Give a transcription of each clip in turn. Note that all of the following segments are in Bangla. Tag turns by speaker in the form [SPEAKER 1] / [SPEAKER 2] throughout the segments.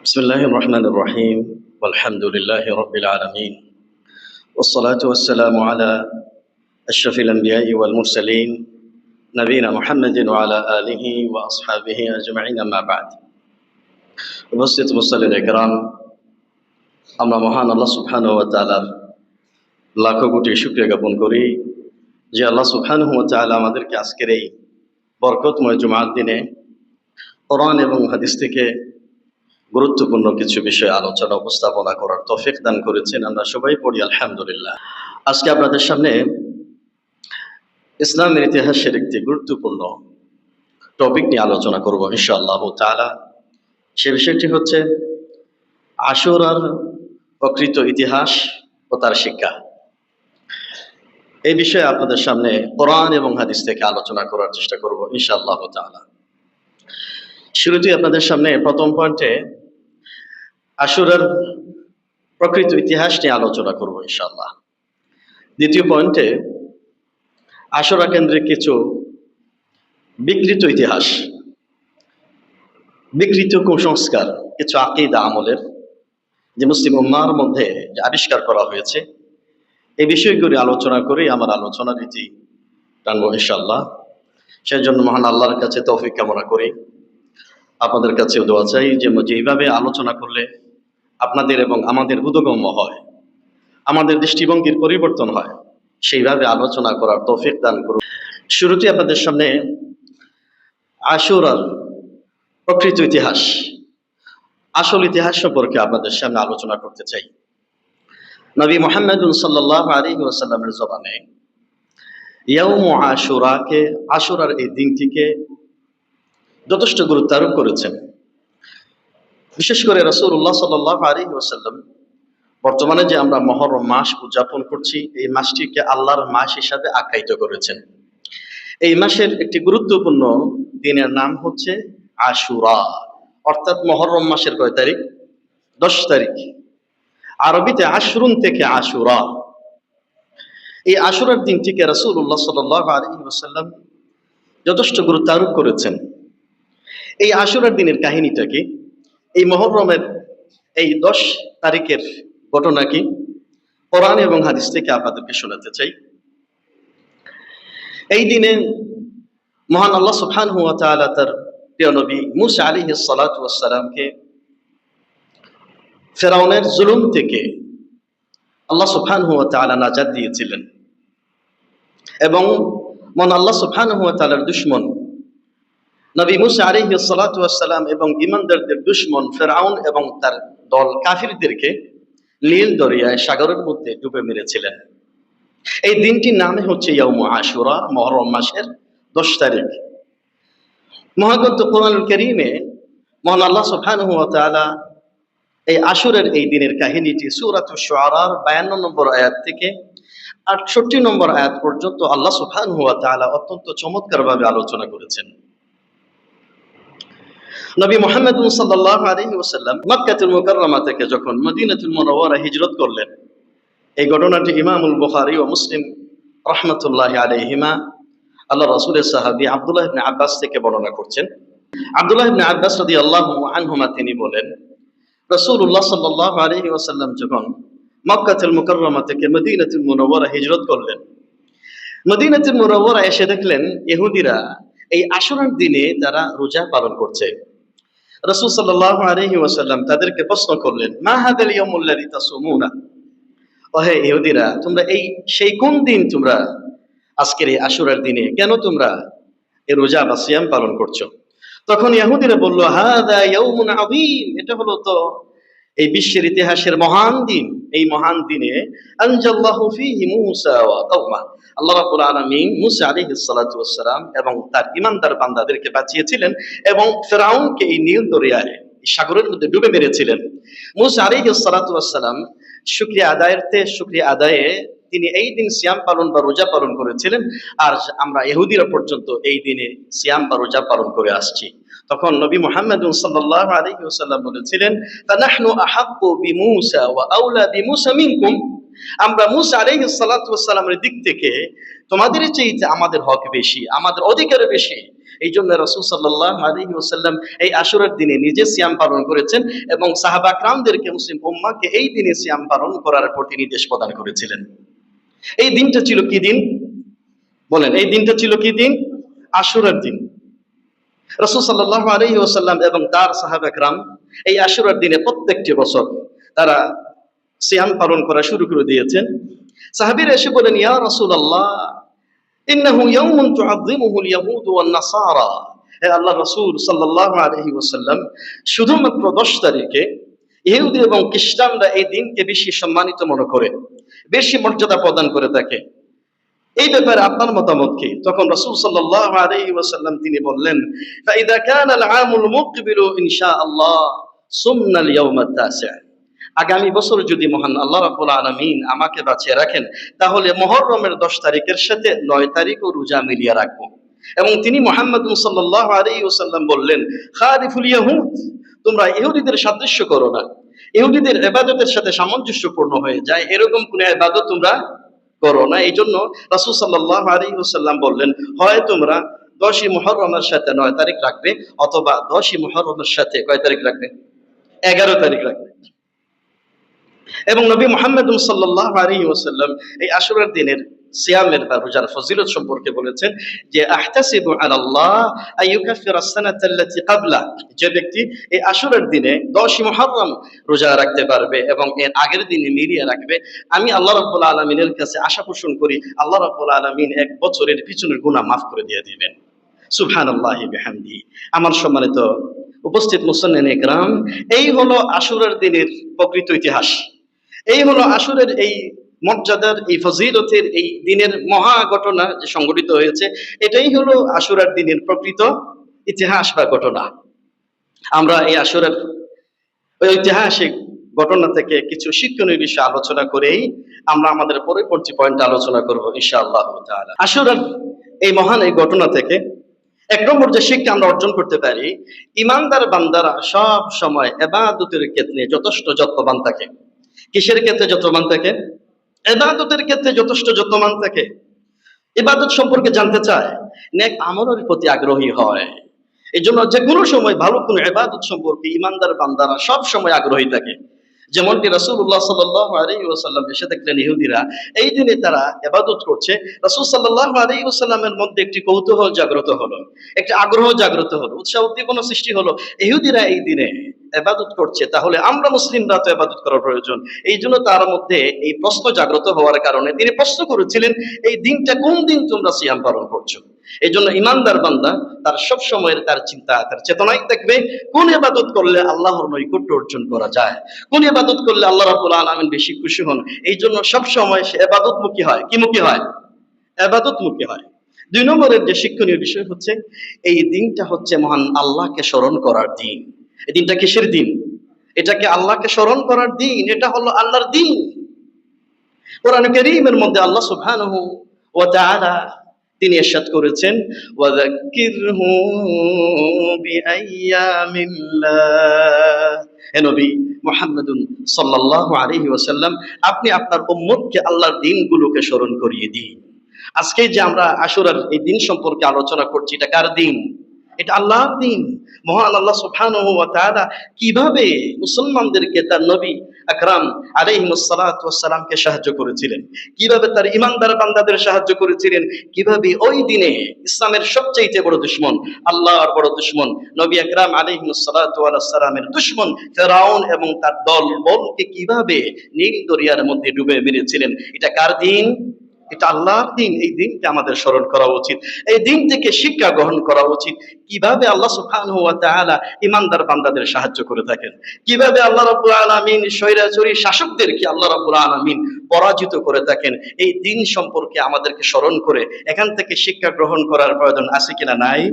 [SPEAKER 1] بسم الله الرحمن الرحيم والحمد لله رب العالمين والصلاة والسلام على أشرف الأنبياء والمرسلين نبينا محمد وعلى آله وأصحابه أجمعين أما بعد উপস্থিত মুসল্লির ইকরাম, আমরা মহান আল্লাহ সুবহানাহু ওয়া তাআলার লাখো কোটি শুকরিয়া জ্ঞাপন করি যে আল্লাহ সুবহানাহু ওয়া তাআলা আমাদেরকে আজকের এই বরকতময় জুমার দিনে কোরআন এবং হাদিস থেকে গুরুত্বপূর্ণ কিছু বিষয় আলোচনা উপস্থাপনা করার তৌফিক দান করেছেন। আমরা সবাই পড়ি আলহামদুলিল্লাহ। আজকে আপনাদের সামনে ইসলামের ইতিহাসের একটি গুরুত্বপূর্ণ টপিক নিয়ে আলোচনা করব ইনশাআল্লাহ তাআলা। সে বিষয়টি হচ্ছে আশুরার প্রকৃত ইতিহাস ও তার শিক্ষা। এই বিষয়ে আপনাদের সামনে কোরআন এবং হাদিস থেকে আলোচনা করার চেষ্টা করব ইনশাআল্লাহ তাআলা। শুরুতেই আপনাদের সামনে প্রথম পয়েন্টে আশুরার প্রকৃত ইতিহাস নিয়ে আলোচনা করব ইনশাআল্লাহ। দ্বিতীয় পয়েন্টে আশুরা কেন্দ্রিক কিছু বিকৃত ইতিহাস, বিকৃত কুসংস্কার, কিছু আকীদা আমলের যে মুসলিম উম্মার মধ্যে যে আবিষ্কার করা হয়েছে, এই বিষয়গুলি আলোচনা করে আমার আলোচনার রীতি টানবো ইনশাআল্লাহ। সেই জন্য মহান আল্লাহর কাছে তৌফিক কামনা করি, আপনাদের কাছে দোয়া চাই যে এইভাবে আলোচনা করলে আপনাদের এবং আমাদের বোধগম্য হয়, আমাদের দৃষ্টিভঙ্গির পরিবর্তন হয়, সেইভাবে আলোচনা করার তৌফিক দান করুন। শুরুতে আপনাদের সামনে আশুরার প্রকৃত ইতিহাস, আসল ইতিহাস সম্পর্কে আপনাদের সামনে আলোচনা করতে চাই। নবী মুহাম্মদ সাল্লাল্লাহু আলাইহি ওয়াসাল্লামের জবানে ইয়াউম আশুরাকে, আশুরার এই দিনটিকে যথেষ্ট গুরুত্ব আরোপ করেছেন। বিশেষ করে রাসূলুল্লাহ সাল্লাল্লাহু আলাইহি ওয়াসাল্লাম বর্তমানে যে আমরা মুহররম মাস উদযাপন করছি, এই মাসটিকে আল্লাহর মাস হিসাবে আখ্যায়িত করেছেন। এই মাসের একটি গুরুত্বপূর্ণ দিনের নাম হচ্ছে আশুরা, অর্থাৎ মুহররম মাসের কয় তারিখ? 10 তারিখ। আরবিতে আশরুন থেকে আশুরা। এই আশুরার দিনটিকে রাসূলুল্লাহ সাল্লাল্লাহু আলাইহি ওয়াসাল্লাম যথেষ্ট গুরুত্ব আরোপ করেছেন। এই আশুরার দিনের কাহিনীটা কি? এই মুহররমের এই 10 তারিখের ঘটনা কি? কোরআন এবং হাদিস থেকে আপনাদেরকে শোনাতে চাই। এই দিনে মহান আল্লাহ সুবহানাহু ওয়া তাআলা তার প্রিয় নবী মুসা আলাইহিস সালাতু ওয়াস সালামকে ফিরআউনের জুলুম থেকে আল্লাহ সুবহানাহু ওয়া তাআলা নাজাত দিয়েছিলেন, এবং মহান আল্লাহ সুবহানাহু ওয়া তাআলার দুশমন নবী মুসা আলাইহিস সালাতু ওয়াস সালাম এবং ঈমানদারদের দুশমন ফিরআউন এবং তার দল কাফিরদেরকে নীল দরিয়ায়, সাগরের মধ্যে ডুবে মেরেছিলেন। এই দিনটির নামে হচ্ছে ইয়াউম আশুরা, মুহররম মাসের 10 তারিখ। মহাগ্রন্থ কোরআনুল কারীমে মহান আল্লাহ সুবহানাহু ওয়া তাআলা এই আশুরের এই দিনের কাহিনীটি সূরাতুশ শুআরার 52 নম্বর আয়াত থেকে 68 নম্বর আয়াত পর্যন্ত আল্লাহ সুবহানাহু ওয়া তাআলা অত্যন্ত চমৎকারভাবে আলোচনা করেছেন। নবী মুহাম্মদ সাল্লাল্লাহু আলাইহি ওয়াসাল্লাম মক্কাতুল মুকাররমা থেকে যখন মদিনাতুল মুনাওয়ারা হিজরত করলেন, এই ঘটনাটি ইমামুল বুখারী ও মুসলিম রাহমাতুল্লাহি আলাইহিমা আল্লাহ রাসূলের সাহাবী আব্দুল্লাহ ইবনে আব্বাস থেকে বর্ণনা করছেন। আব্দুল্লাহ ইবনে আব্বাস রাদিয়াল্লাহু আনহুমা তিনি বলেন, রাসূলুল্লাহ সাল্লাল্লাহু আলাইহি ওয়াসাল্লাম যখন মক্কাতুল মুকাররমা থেকে মদিনাতুল মুনাওয়ারা হিজরত করলেন, মদিনাতুল মুনাওয়ারা এসে দেখলেন ইহুদিরা এই আশুরার দিনে তারা রোজা পালন করছে। রাসূল সাল্লাল্লাহু আলাইহি ওয়াসাল্লাম তাদেরকে প্রশ্ন করলেন, মা হাদাল ইয়াউমুল্লাযী তাসুমুনা, ওহে ইহুদিরা, তোমরা এই সেই কোন দিন তোমরা আজকের এই আশুরার দিনে কেন তোমরা এই রোজা বা সিয়াম পালন করছো? তখন ইহুদিরা বলল, হাদা ইয়াউমুন আযীম, এটা হলো তো এই বিশ্বের ইতিহাসের মহান দিন। এই মহান দিনে আনজাল্লাহু ফীহি মূসা ওয়া কওমা, আল্লাহ রাব্বুল আলামিন মূসা আলাইহিস সালাতু ওয়াস সালাম এবং তার ঈমানদার বান্দাদেরকে বাঁচিয়েছিলেন এবং ফিরআউনকে এই নীল দরিয়ায়, এই সাগরের মধ্যে ডুবে মেরেছিলেন। মূসা আলাইহিস সালাতু ওয়াস সালাম শুকরিয়া আদায়ে তিনি এই দিন সিয়াম পালন বা রোজা পালন করেছিলেন, আর আমরা ইহুদিরা পর্যন্ত এই দিনে সিয়াম বা রোজা পালন করে আসছি। তখন নবী মুহাম্মদ সাল্লাল্লাহু আলাইহি ওয়াসাল্লাম বলেছিলেন, ফানাহনু আহাক্কু বিমূসা ওয়া আওলা বিমূসা মিনকুম, আমরা মূসা আলাইহিস সালাতু ওয়াস সালামের দিক থেকে তোমাদের চাইতে আমাদের হক বেশি, আমাদের অধিকার বেশি। এই জন্য রাসূল সাল্লাল্লাহু আলাইহি ওয়াসাল্লাম এই আশুরার দিনে নিজে সিয়াম পালন করেছেন এবং সাহাবা کرامদেরকে, মুসলিম উম্মাহকে এই দিনে সিয়াম পালন করার প্রতি নির্দেশ প্রদান করেছিলেন। এই দিনটা ছিল কি দিন বলেন? এই দিনটা ছিল কি দিন? আশুরার দিন। রাসূল সাল্লাল্লাহু আলাইহি ওয়াসাল্লাম এবং তার সাহাবা کرام এই আশুরার দিনে প্রত্যেকটি বছর তারা সিয়াম পালন করা শুরু করে দিয়েছেন। সাহাবীরা এসে বলেন, ইয়া রাসূলুল্লাহ, ইন্নাহু ইয়াউমুন তুআযযিমুহুল ইয়াহুদ ওয়ান নাসারা। হে আল্লাহর রাসূল সাল্লাল্লাহু আলাইহি ওয়াসাল্লাম, শুধুমাত্র 10 তারিখে ইহুদি এবং খ্রিস্টানরা এই দিনকে বেশি সম্মানিত মনে করে, বেশি মর্যাদা প্রদান করে থাকে। এই ব্যাপারে আপনার মতামত কি? তখন রাসূল সাল্লাল্লাহু আলাইহি ওয়াসাল্লাম তিনি বললেন, ফাইদা কানা আল আমুল মুকবিলু ইনশাআল্লাহ সুমনা আল ইয়াউমাত তাসি'। আগামী বছর যদি মহান আল্লাহ রাব্বুল আলামিন আমাকে বাঁচিয়ে রাখেন, তাহলে মুহররমের 10 তারিখের সাথে 9 তারিখও রোজা মিলিয়ে রাখবো। এবং তিনি মুহাম্মদ সাল্লাল্লাহু আলাইহি ওয়াসাল্লাম বললেন, খালিফুল ইয়াহুদ, তোমরা ইহুদিদের সাদৃশ্য করো না, ইহুদিদের ইবাদতের সাথে সামঞ্জস্যপূর্ণ হয়ে যায় এরকম কোন ইবাদত তোমরা করো না। এই জন্য রাসূল সাল্লাল্লাহু আলাইহি ওয়াসাল্লাম বললেন, হয় তোমরা 10ই মুহররমের সাথে 9 তারিখ রাখবে, অথবা 10ই মুহররমের সাথে কয় তারিখ রাখবে? 11 তারিখ রাখবে। এবং নবী মুহাম্মদ সাল্লাল্লাহু আলাইহি ওয়াসাল্লাম এই আশুরার দিনের সিয়ামের বা রোজার ফজিলত সম্পর্কে বলেছেন যে, আহতাসিবু আলাল্লাহ আইয়ুকাফিরা আস-সানাতা আল্লাতী ক্বাবলা। যে ব্যক্তি এই আশুরার দিনে 10ই মুহররম রোজা রাখতে পারবে এবং এর আগের দিনে মিলিয়ে রাখবে, আমি আল্লাহ রাব্বুল আলামিনের কাছে আশা পোষণ করি আল্লাহ রাব্বুল আলামিন এক বছরের পিছনের গুনাহ মাফ করে দিয়ে দিবেন। সুবহানাল্লাহি বিহামদিহি। আমার সম্মানিত উপস্থিত মুসল্লিন ইকরাম, এই হলো আশুরার দিনের প্রকৃত ইতিহাস। এই হলো আশুরের এই মর্যাদার, এই ফজিলতের, এই দিনের মহা ঘটনা যে সংঘটিত হয়েছে, এটাই হলো আশুরার দিনের প্রকৃত ইতিহাস বা ঘটনা। আমরা এই আশুরার ঐতিহাসিক ঘটনা থেকে কিছু শিক্ষণীয় বিষয় আলোচনা করেই আমরা আমাদের পরবর্তী পয়েন্ট আলোচনা করব ইনশাআল্লাহ তাআলা। আশুরার এই মহান এই ঘটনা থেকে এক নম্বর যে শিক্ষা আমরা অর্জন করতে পারি, ইমানদার বান্দারা সব সময় ইবাদতের ক্ষেত্রে যথেষ্ট যত্নবান থাকে। কিসের ক্ষেত্রে যত্নবান থাকে? ইবাদতের ক্ষেত্রে যথেষ্ট যত্নবান থাকে। ইবাদত সম্পর্কে জানতে চায়, নেক আমলের প্রতি আগ্রহী হয়। এই জন্য যে কোনো সময় ভালো কোনো ইবাদত সম্পর্কে ইমানদার বান্দারা সব সময় আগ্রহী থাকে। যেমনটি রাসূলুল্লাহ সাল্লাল্লাহু আলাইহি ওয়াসাল্লাম এসে দেখলেন ইহুদিরা এই দিনে তারা ইবাদত করছে। রাসূল সাল্লাল্লাহু আলাইহি ওয়াসাল্লামের মধ্যে একটি কৌতূহল জাগ্রত হলো, একটি আগ্রহ জাগ্রত হলো, উৎসাহ উদ্দীপনা সৃষ্টি হলো। ইহুদিরা এই দিনে ইবাদত করছে, তাহলে আমরা মুসলিমরা তো ইবাদত করার প্রয়োজন। এই জন্য তার মধ্যে এই প্রশ্ন জাগ্রত হওয়ার কারণে তিনি প্রশ্ন করেছিলেন, এই দিনটা কোন দিন তোমরা সিয়াম পালন করছো? এই জন্য ইমানদার বান্দা তার সব সময়ের তার চিন্তা, তার চেতনাই থাকবে কোন ইবাদত করলে আল্লাহর নৈকট্য অর্জন করা যায়, কোন ইবাদত করলে আল্লাহ রাব্বুল আলামিন বেশি খুশি হন। এই জন্য সব সময় সে ইবাদতমুখী হয়। কি মুখী হয়? ইবাদতমুখী হয়। 2 নম্বরের যে শিক্ষণীয় বিষয় হচ্ছে, এই দিনটা হচ্ছে মহান আল্লাহকে স্মরণ করার দিন। এই দিনটা কিসের দিন? এটাকে আল্লাহকে স্মরণ করার দিন। এটা হলো আল্লাহর দিন। কোরআন কারীমের মধ্যে আল্লাহ সুবহানাহু ওয়া তাআলা তিনি ইরশাদ করেছেন, ওয়াযাক্কিরহু বিআইয়ামিল্লাহ। হে নবী মুহাম্মদুন সাল্লাল্লাহু আলাইহি ওয়াসাল্লাম, আপনি আপনার উম্মতকে আল্লাহর দিনগুলোকে স্মরণ করিয়ে দিন। আজকে যে আমরা আশুরার এই দিন সম্পর্কে আলোচনা করছি, এটা কার দিন? এটা আল্লাহর দিন। মহান আল্লাহ সুবহানাহু ওয়া তাআলা কিভাবে মুসলমানদেরকে তার নবী আকরাম আলাইহিস সালাতু ওয়াস সালামকে সাহায্য করেছিলেন, কিভাবে তার ঈমানদার বান্দাদের সাহায্য করেছিলেন, কিভাবে ওই দিনে ইসলামের সবচেয়ে বড় দুশমন, আল্লাহর বড় দুশমন নবী আকরাম আলাইহিস সালাতু ওয়াস সালামের দুশমন ফিরআউন এবং তার দলবলকে কিভাবে নীল দরিয়ার মধ্যে ডুবে মেরেছিলেন। এটা কার দিন? এটা আল্লাহর দিন। এই দিনকে আমাদের স্মরণ করা উচিত, এই দিন থেকে শিক্ষা গ্রহণ করা উচিত। কিভাবে আল্লাহ সুবহানাহু ওয়া তাআলা ঈমানদার বান্দাদের সাহায্য করে থাকেন, কিভাবে আল্লাহ রাব্বুল আলামিন স্বৈরাচারী শাসকদেরকে আল্লাহ রাব্বুল আলামিন পরাজিত করে থাকেন, এই দিন সম্পর্কে আমাদেরকে স্মরণ করে এখান থেকে শিক্ষা গ্রহণ করার প্রয়োজন আছে কিনা? নাই।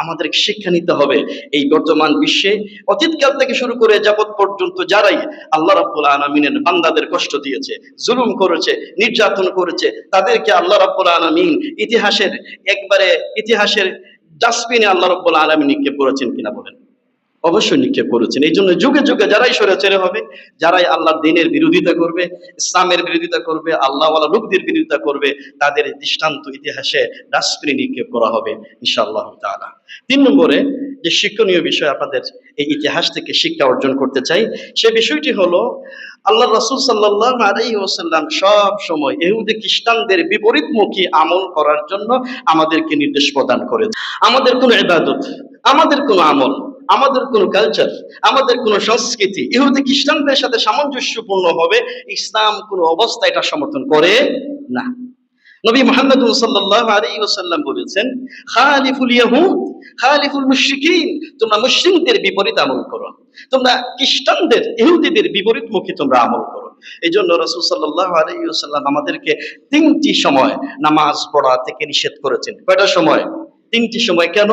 [SPEAKER 1] আমাদেরকে শিক্ষা নিতে হবে এই বর্তমান বিশ্বে অতীতকাল থেকে শুরু করে যাবত পর্যন্ত যারাই আল্লাহ রাব্বুল আলামিনের বান্দাদের কষ্ট দিয়েছে, জুলুম করেছে, নির্যাতন করেছে, তাদেরকে আল্লাহ রাব্বুল আলামিন ইতিহাসের ডাস্টবিনে আল্লাহ রাব্বুল আলামিন নিক্ষেপ করেছেন কিনা বলেন? অবশ্যই নিক্ষেপ করেছেন। এই জন্য যুগে যুগে যারাই স্বৈরাচারী হবে, যারাই আল্লাহর দ্বীনের বিরোধিতা করবে, ইসলামের বিরোধিতা করবে, আল্লাহওয়ালা লোকদের বিরোধিতা করবে, তাদের দৃষ্টান্ত ইতিহাসে ডাস্টবিনে নিক্ষেপ করা হবে ইনশাআল্লাহ তাআলা। 3 নম্বরে যে শিক্ষণীয় বিষয় আপনাদের এই ইতিহাস থেকে শিক্ষা অর্জন করতে চাই, সে বিষয়টি হলো আল্লাহ রাসূল সাল্লাল্লাহু আলাইহি ওয়াসাল্লাম সব সময় ইহুদি খ্রিস্টানদের বিপরীতমুখী আমল করার জন্য আমাদেরকে নির্দেশ প্রদান করেছে। আমাদের কোনো ইবাদত, আমাদের কোনো আমল, আমাদের কোন কালচার, আমাদের কোন সংস্কৃতি ইহুদি খ্রিস্টানদের সাথে সামঞ্জস্যপূর্ণ হবে, ইসলাম কোন অবস্থা এটা সমর্থন করে না। নবী মুহাম্মদ সাল্লাল্লাহু আলাইহি ওয়াসাল্লাম বলেছেন, খালিফুল ইয়াহুদ খালিফুল মুশরিকিন, তোমরা মুশরিকদের বিপরীত আমল করো, তোমরা খ্রিস্টানদের ইহুদিদের বিপরীতমুখী তোমরা আমল করো। এই জন্য রাসূল সাল্লাল্লাহু আলাইহি ওয়াসাল্লাম আমাদেরকে 3টি সময় নামাজ পড়া থেকে নিষেধ করেছেন। কয়টা সময়? 3টি সময়। কেন?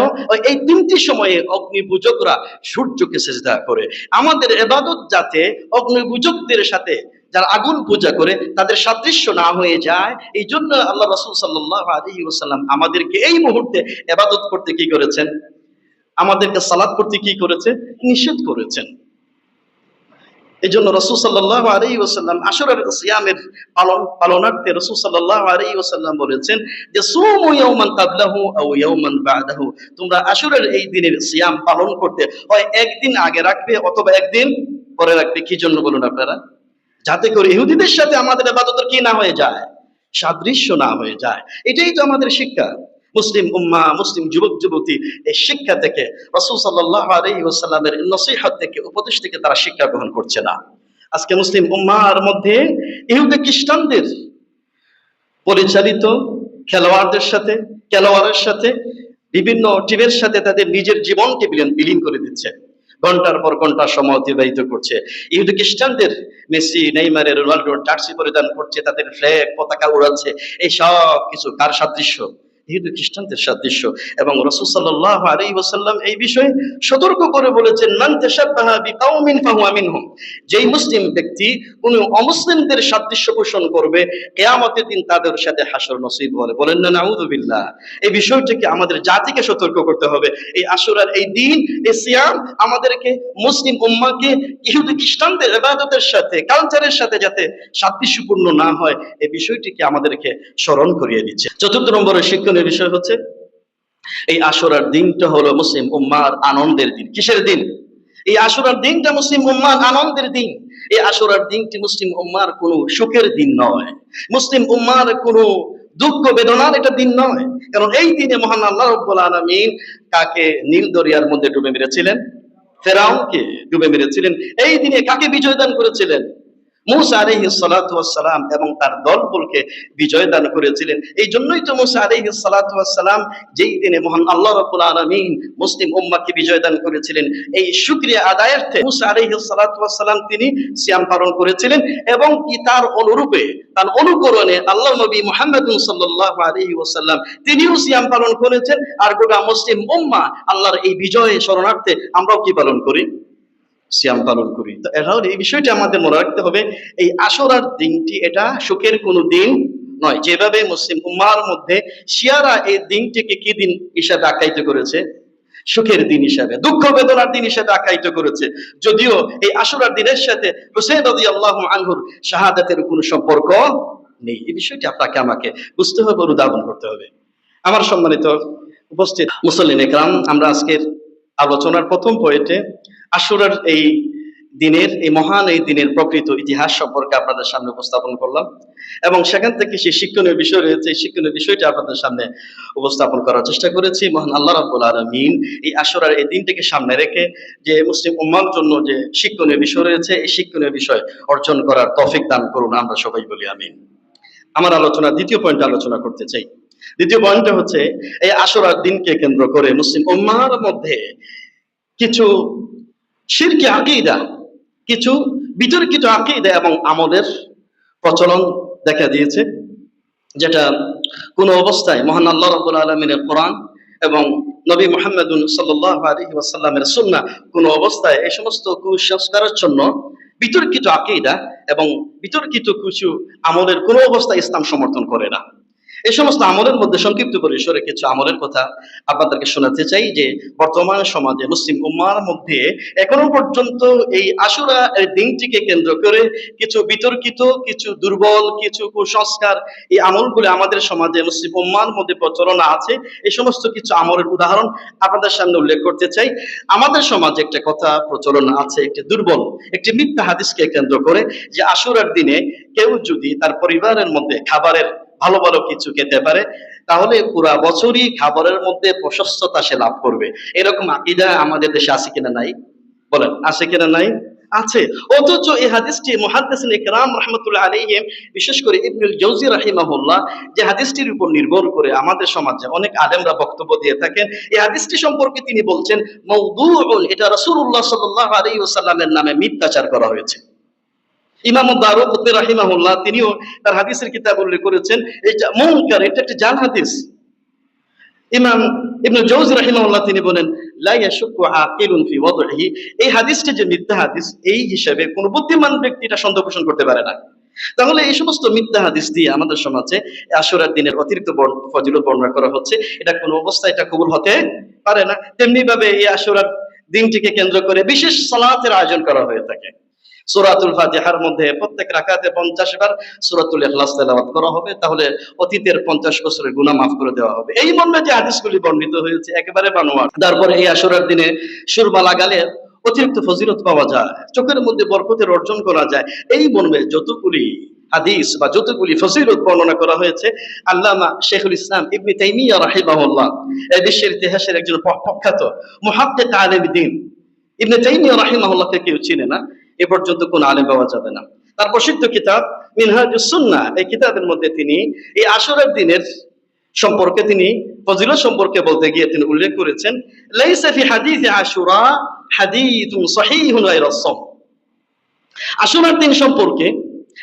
[SPEAKER 1] এই 3টি সময়ে অগ্নিপূজকরা সূর্যকে সিজদা করে। আমাদের ইবাদত যাতে অগ্নিপূজকদের সাথে, যারা আগুন পূজা করে, তাদের সাদৃশ্য না হয়ে যায়, এই জন্য আল্লাহ রাসূল সাল্লাল্লাহু আলাইহি ওয়াসাল্লাম আমাদেরকে এই মুহূর্তে ইবাদত করতে কি করেছেন? আমাদেরকে সালাত পড়তে কি করেছে? নিষেধ করেছেন। এই জন্য রাসূল সাল্লাল্লাহু আলাইহি ওয়াসাল্লাম আশুরার সিয়ামের পালনার্থে রাসূল সাল্লাল্লাহু আলাইহি ওয়াসাল্লাম বলেছেন যে সুমু ইয়াওমান কাবলাহু আও ইয়াওমান বা'দাহু, তোমরা আশুরার এই দিনের সিয়াম পালন করতে হয় একদিন আগে রাখবে অথবা একদিন পরে রাখবে। কি জন্য বলুন আপনারা? যাতে করে ইহুদিদের সাথে আমাদের ইবাদতের কি না হয়ে যায়? সাদৃশ্য না হয়ে যায়। এটাই তো আমাদের শিক্ষা। মুসলিম উম্মাহ, মুসলিম যুবক যুবতী এই শিক্ষা থেকে, রাসূল সাল্লাল্লাহু আলাইহি ওয়াসাল্লামের নসিহত থেকে, উপদেশ থেকে তারা শিক্ষা গ্রহণ করছে না। আজকে মুসলিম উম্মাহর মধ্যে ইহুদি খ্রিস্টানদের পরিচালিত খেলোয়াড়ের সাথে বিভিন্ন টিমের সাথে তাদের নিজের জীবনকে বিলীন করে দিচ্ছে, ঘন্টার পর ঘন্টা সময় অতিবাহিত করছে। ইহুদি খ্রিস্টানদের মেসি, নেইমারের, রোনাল্ডোর জার্সি পরিধান করছে, তাদের ফ্ল্যাগ পতাকা উড়াচ্ছে। এই সব কিছু কার সাদৃশ্য? ইহুদি খ্রিস্টানদের সাদৃশ্য। এবং রাসূল সাল্লাল্লাহু আলাইহি ওয়াসাল্লাম এই বিষয়ে সতর্ক করে বলেছেন, মান তাশাব্বাহা বিকাউমিন ফাহুয়া মিনহুম, যেই মুসলিম ব্যক্তি কোন অমুসলিমদের সাদৃশ্য পোষণ করবে, কিয়ামতের দিন তাদের সাথে হাসর নসিব হবে। বলেন না নাউযুবিল্লাহ। এই বিষয়টিকে আমাদের জাতিকে সতর্ক করতে হবে। এই আশুরার এই দিন, এই সিয়াম আমাদেরকে, মুসলিম উম্মাহকে ইহুদি খ্রিস্টানদের ইবাদতের সাথে, কালচারের সাথে যাতে সাদৃশ্যপূর্ণ না হয়, এই বিষয়টিকে আমাদেরকে স্মরণ করিয়ে দিচ্ছে। 4 নম্বরের শিক্ষণীয় বিষয় হচ্ছে, এই আশুরার দিনটা হলো মুসলিম উম্মাহর আনন্দের দিন। কিসের দিন? এই আশুরার দিনটা মুসলিম উম্মাহর আনন্দের দিন। এই আশুরার দিনটি মুসলিম উম্মাহর কোনো সুখের দিন নয়, মুসলিম উম্মাহর কোনো দুঃখ বেদনার এটা দিন নয়। কারণ এই দিনে মহান আল্লাহ রাব্বুল আলামিন কাকে নীল দরিয়ার মধ্যে ডুবে মেরেছিলেন? ফেরাউনকে ডুবে মেরেছিলেন। এই দিনে কাকে বিজয় দান করেছিলেন? মূসা আলাইহিস সালাতু ওয়াস সালাম এবং তার দলবলকে বিজয় দান করেছিলেন। এই জন্যই তো মূসা আলাইহিস সালাতু ওয়াস সালাম যেই দিনে মহান আল্লাহ রাব্বুল আলামিন মুসলিম উম্মাহকে বিজয় দান করেছিলেন, এই শুকরিয়া আদায়ার্থে মূসা আলাইহিস সালাতু ওয়াস সালাম তিনি সিয়াম পালন করেছিলেন। এবং কি তার অনুরূপে, তার অনুকরণে আল্লাহর নবী মুহাম্মদ সাল্লাল্লাহু আলাইহি ওয়াসাল্লাম তিনিও সিয়াম পালন করেছেন। আর গোটা মুসলিম উম্মাহ আল্লাহর এই বিজয়ে শরণার্থে আমরাও কি পালন করি? সিয়াম পালন করি। তো এটাও এই বিষয়টি আমাদের মনে রাখতে হবে, এই আশুরার দিনটি এটা সুখের কোনো দিন নয়। যেভাবে মুসলিম উম্মাহর মধ্যে শিয়ারা এই দিনটিকে কি দিন হিসাবে আখ্যায়িত করেছে? সুখের দিন হিসাবে, দুঃখ বেদনার দিন হিসাবে আখ্যায়িত করেছে। যদিও এই আশুরার দিনের সাথে হুসাইন রাদিয়াল্লাহু আনহুর শাহাদাতের কোনো সম্পর্ক নেই। এই বিষয়টি আপনাকে আমাকে বুঝতে হবে, অনুধাবন করতে হবে। আমার সম্মানিত উপস্থিত মুসল্লিন ইকরাম, আমরা আজকের আলোচনার প্রথম পয়েন্টে আশুরার এই দিনের, এই মহান এই দিনের প্রকৃত ইতিহাস সম্পর্কে আপনাদের সামনে উপস্থাপন করলাম এবং সেখান থেকে যে শিক্ষণীয় বিষয় রয়েছে, এই শিক্ষণীয় বিষয়টি আপনাদের সামনে উপস্থাপন করার চেষ্টা করেছি। মহান আল্লাহ রাব্বুল আলামিন এই আশুরার এই দিনটিকে সামনে রেখে যে মুসলিম উম্মাহর জন্য যে শিক্ষণীয় বিষয় রয়েছে, এই শিক্ষণীয় বিষয় অর্জন করার তৌফিক দান করুন, আমরা সবাই বলি আমিন। আমার আলোচনা দ্বিতীয় পয়েন্টে আলোচনা করতে চাই। দ্বিতীয় পয়েন্টটা হচ্ছে, এই আশুরার দিনকে কেন্দ্র করে মুসলিম উম্মাহর মধ্যে কিছু শিরকি আকীদা, কিছু বিতর্কিত আকীদা এবং আমলের প্রচলন দেখা দিয়েছে, যেটা কোনো অবস্থায় মহান আল্লাহ রাব্বুল আলামিনের কোরআন এবং নবী মুহাম্মদ সাল্লাল্লাহু আলাইহি ওয়াসাল্লামের সুন্নাহ কোনো অবস্থায় এই সমস্ত কুসংস্কারের জন্য বিতর্কিত আকীদা এবং বিতর্কিত কিছু আমলের কোনো অবস্থায় ইসলাম সমর্থন করে না। এই সমস্ত আমলের মধ্যে সংক্ষিপ্ত পরিসরে কিছু আমলের কথা আপনাদেরকে শোনাতে চাই, যে বর্তমান সমাজে মুসলিম উম্মার মধ্যে এখনো পর্যন্ত এই আশুরা এর দিনটিকে কেন্দ্র করে কিছু বিতর্কিত, কিছু দুর্বল, কিছু কুসংস্কার, এই আমলগুলো আমাদের সমাজে মুসলিম উম্মার মধ্যে প্রচলন আছে। এই সমস্ত কিছু আমলের উদাহরণ আপনাদের সামনে উল্লেখ করতে চাই। আমাদের সমাজে একটা কথা প্রচলন আছে, একটি দুর্বল, একটি মিথ্যা হাদিসকে কেন্দ্র করে, যে আশুরার দিনে কেউ যদি তার পরিবারের মধ্যে খাবারের ভালো ভালো কিছু খেতে পারে, তাহলে পুরা বছরই খাবারের মধ্যে প্রশস্ততা সে লাভ করবে। এরকম আকীদা আমাদের দেশে আছে কিনা নাই? বলেন, আছে কিনা নাই? আছে। অথচ এই হাদিসটি মুহাদ্দিসিন ইকরাম রাহমাতুল্লাহ আলাইহিম, বিশেষ করে ইবনুল জাওজি রাহিমাহুল্লাহ, যে হাদিসটির উপর নির্ভর করে আমাদের সমাজে অনেক আলেমরা বক্তব্য দিয়ে থাকেন। এই হাদিসটি সম্পর্কে তিনি বলছেন মাওদুউন, এটা রাসূলুল্লাহ সাল্লাল্লাহু আলাইহি ওয়াসাল্লামের নামে মিথ্যাচার করা হয়েছে। ইমাম দারুকুতনি রাহিমাহুল্লাহ তিনিও তার হাদিসের কিতাব উল্লেখ করেছেন এটা মুনকার, এটা একটা জাল হাদিস। ইমাম ইবনে জাওজি রাহিমাহুল্লাহ তিনি বলেন লা ইয়াশুক্কু আকিলুন ফি ওয়াদহি, এই হাদিসটি যে মিথ্যা হাদিস, এই হিসাবে কোন বুদ্ধিমান ব্যক্তি এটা সন্দেহ পোষণ করতে পারে না। তাহলে এই সমস্ত মিথ্যা হাদিস দিয়ে আমাদের সমাজে আশুরার দিনের অতিরিক্ত ফজিলত বর্ণনা করা হচ্ছে, এটা কোনো অবস্থায় এটা কবুল হতে পারে না। তেমনি ভাবে এই আশুরার দিনটিকে কেন্দ্র করে বিশেষ সালাতের আয়োজন করা হয়ে থাকে। সূরাতুল ফাতিহার মধ্যে প্রত্যেক রাকাতে 50 বার সূরাতুল ইখলাস তেলাওয়াত করা হবে, তাহলে অতীতের 50 বছরের গুনাহ মাফ করে দেওয়া হবে। এই মর্মে যে হাদিসগুলি বর্ণিত হয়েছে একেবারে বানোয়াট। তারপরে এই আশুরার দিনে সুরমা লাগালে অতিরিক্ত ফজিলত পাওয়া যায়, চোখের মধ্যে বরকতের অর্জন করা যায়। এই মর্মে যতগুলি হাদিস বা যতগুলি ফজিলত বর্ণনা করা হয়েছে, আল্লামা শেখুল ইসলাম ইবনে তাইমিয়া রাহিমাহুল্লাহ, এই বিশ্বের ইতিহাসের একজন প্রখ্যাত মুহাদ্দিস আলেম দ্বীন, ইবনে তাইমিয়া রাহিমাহুল্লাহকে কেউ চিনে না, এ পর্যন্ত কোন আলেম পাওয়া যাবে না। তার প্রসিদ্ধ কিতাব মিনহাজুস সুন্নাহ, এই কিতাবের মধ্যে তিনি এই আশুরার দিনের সম্পর্কে, তিনি ফজিলত সম্পর্কে বলতে গিয়ে তিনি উল্লেখ করেছেন লাইসা ফি হাদিস আশুরা হাদিসুন সহিহুন গায়রুস সাম। আশুরার দিন সম্পর্কে,